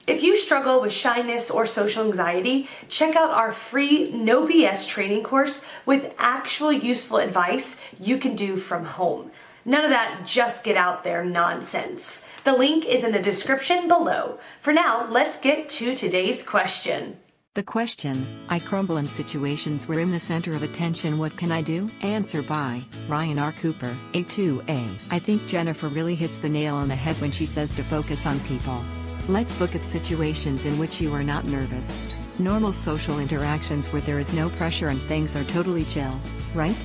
If you struggle with shyness or social anxiety, check out our free No BS training course with actual useful advice you can do from home. None of that just get out there nonsense. The link is in the description below. For now, let's get to today's question. The question, I crumble in situations where I'm the center of attention, what can I do? Answer by Ryan R. Cooper, A2A. I think Jennifer really hits the nail on the head when she says to focus on people. Let's look at situations in which you are not nervous. Normal social interactions where there is no pressure and things are totally chill, right?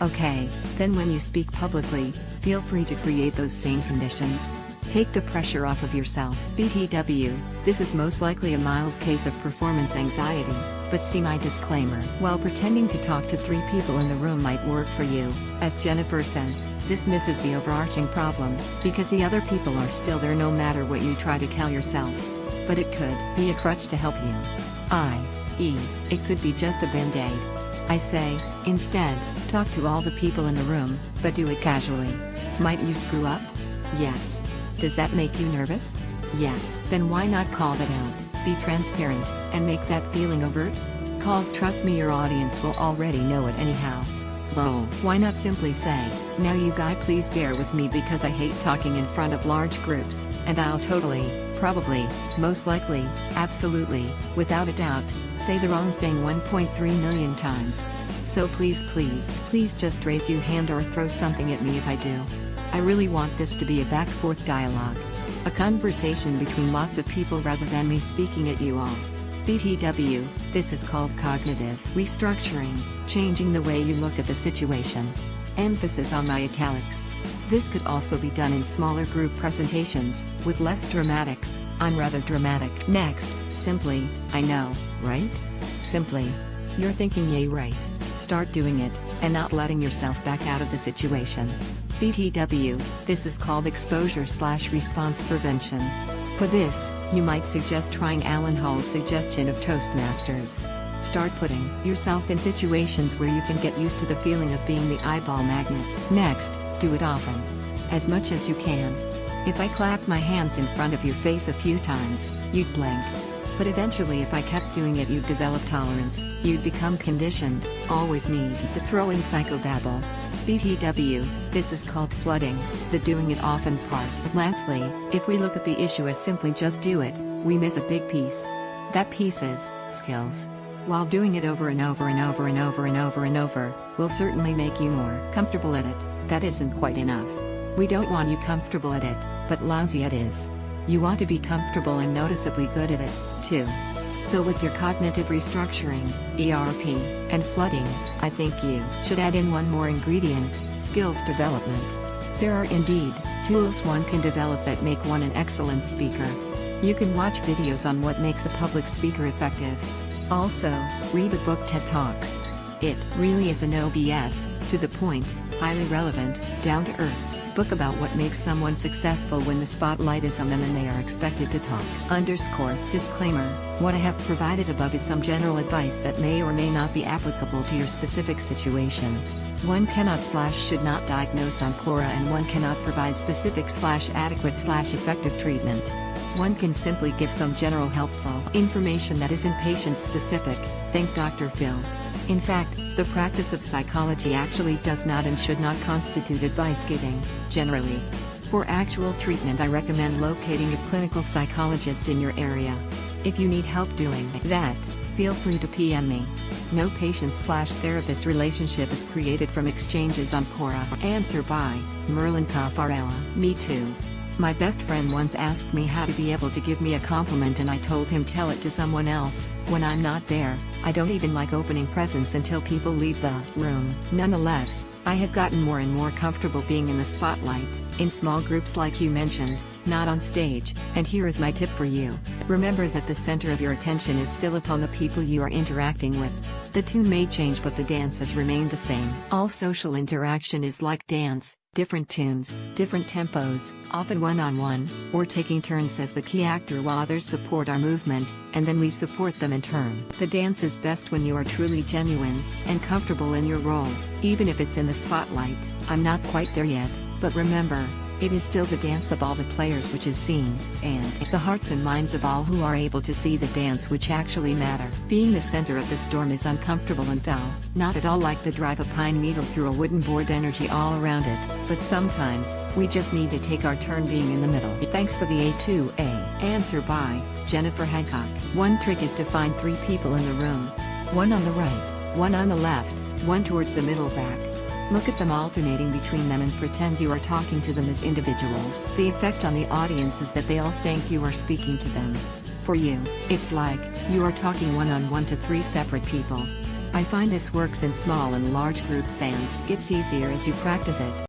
Okay, then when you speak publicly, feel free to create those same conditions. Take the pressure off of yourself. BTW, this is most likely a mild case of performance anxiety, but see my disclaimer. While pretending to talk to 3 people in the room might work for you, as Jennifer says, this misses the overarching problem, because the other people are still there no matter what you try to tell yourself. But it could be a crutch to help you. I.e., it could be just a band-aid. I say, instead, talk to all the people in the room, but do it casually. Might you screw up? Yes. Does that make you nervous? Yes. Then why not call that out, be transparent, and make that feeling overt? Cause trust me, your audience will already know it anyhow. Lol. Why not simply say, now you guys please bear with me because I hate talking in front of large groups, and I'll totally, probably, most likely, absolutely, without a doubt, say the wrong thing 1.3 million times. So please just raise your hand or throw something at me if I do. I really want this to be a back-forth dialogue. A conversation between lots of people rather than me speaking at you all. BTW, this is called cognitive restructuring, changing the way you look at the situation. Emphasis on my italics. This could also be done in smaller group presentations, with less dramatics. I'm rather dramatic. Next, simply, I know, right? Simply. You're thinking yay right. Start doing it, and not letting yourself back out of the situation. BTW, this is called exposure/response prevention. For this, you might suggest trying Alan Hall's suggestion of Toastmasters. Start putting yourself in situations where you can get used to the feeling of being the eyeball magnet. Next, do it often. As much as you can. If I clapped my hands in front of your face a few times, you'd blink. But eventually if I kept doing it you'd develop tolerance, you'd become conditioned, always need to throw in psychobabble. BTW, this is called flooding, the doing it often part. Lastly, if we look at the issue as simply just do it, we miss a big piece. That piece is skills. While doing it over and over and over and over and over and over, will certainly make you more comfortable at it, that isn't quite enough. We don't want you comfortable at it, but lousy it is. You want to be comfortable and noticeably good at it, too. So with your cognitive restructuring, ERP, and flooding, I think you should add in one more ingredient, skills development. There are indeed tools one can develop that make one an excellent speaker. You can watch videos on what makes a public speaker effective. Also, read the book TED Talks. It really is a no BS, to the point, highly relevant, down to earth book about what makes someone successful when the spotlight is on them and they are expected to talk. Disclaimer, what I have provided above is some general advice that may or may not be applicable to your specific situation. One cannot / should not diagnose on Quora, and one cannot provide specific / adequate / effective treatment. One can simply give some general helpful information that isn't patient specific, think Dr. Phil. In fact, the practice of psychology actually does not and should not constitute advice giving, generally. For actual treatment I recommend locating a clinical psychologist in your area. If you need help doing that, feel free to PM me. No patient/therapist relationship is created from exchanges on Quora. Answer by Merlin Caffarella. Me too. My best friend once asked me how to be able to give me a compliment, and I told him tell it to someone else. When I'm not there, I don't even like opening presents until people leave the room. Nonetheless, I have gotten more and more comfortable being in the spotlight, in small groups like you mentioned, not on stage, and here is my tip for you. Remember that the center of your attention is still upon the people you are interacting with. The tune may change but the dance has remained the same. All social interaction is like dance. Different tunes, different tempos, often one-on-one, or taking turns as the key actor while others support our movement, and then we support them in turn. The dance is best when you are truly genuine, and comfortable in your role, even if it's in the spotlight. I'm not quite there yet, but remember, It is still the dance of all the players which is seen, and the hearts and minds of all who are able to see the dance which actually matter. Being the center of the storm is uncomfortable and dull, not at all like the drive a pine needle through a wooden board energy all around it, but sometimes, we just need to take our turn being in the middle. Thanks for the A2A. Answer by Jennifer Hancock. One trick is to find 3 people in the room. One on the right, one on the left, one towards the middle back. Look at them alternating between them and pretend you are talking to them as individuals. The effect on the audience is that they all think you are speaking to them. For you, it's like, you are talking one-on-one to 3 separate people. I find this works in small and large groups and gets easier as you practice it.